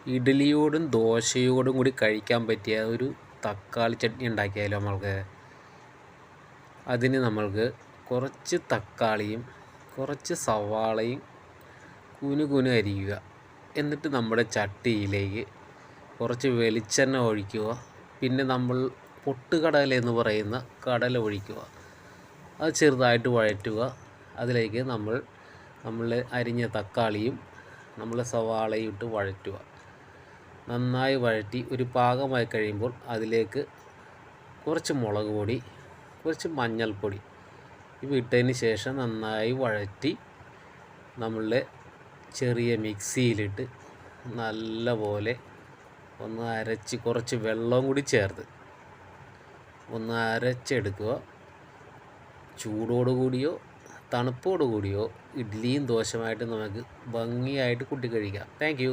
ഇഡ്ഡലിയോടും ദോശയോടും കൂടി കഴിക്കാൻ പറ്റിയ ഒരു തക്കാളി ചട്നി ഉണ്ടാക്കിയാലോ നമ്മൾക്ക്. അതിന് നമ്മൾക്ക് കുറച്ച് തക്കാളിയും കുറച്ച് സവാളയും കുനു അരിയുക. എന്നിട്ട് നമ്മുടെ ചട്ടിയിലേക്ക് കുറച്ച് വെളിച്ചെണ്ണ ഒഴിക്കുക. പിന്നെ നമ്മൾ പൊട്ടുകടല എന്ന് പറയുന്ന കടല ഒഴിക്കുക. അത് ചെറുതായിട്ട് വഴറ്റുക. അതിലേക്ക് നമ്മൾ അരിഞ്ഞ തക്കാളിയും സവാളയും ഇട്ട് വഴറ്റുക. നന്നായി വഴറ്റി ഒരു പാകമായി കഴിയുമ്പോൾ അതിലേക്ക് കുറച്ച് മുളക് പൊടി, കുറച്ച് മഞ്ഞൾപ്പൊടി ഇവ ഇട്ടതിന് ശേഷം നന്നായി വഴറ്റി നമ്മളുടെ ചെറിയ മിക്സിയിലിട്ട് നല്ലപോലെ ഒന്ന് അരച്ച് കുറച്ച് വെള്ളവും കൂടി ചേർത്ത് ഒന്ന് അരച്ചെടുക്കുക. ചൂടോട് കൂടിയോ തണുപ്പോട് കൂടിയോ ഇഡ്ഡലിയും ദോശയുമായിട്ട് നമുക്ക് ഭംഗിയായിട്ട് കൂട്ടി കഴിക്കാം. Thank you.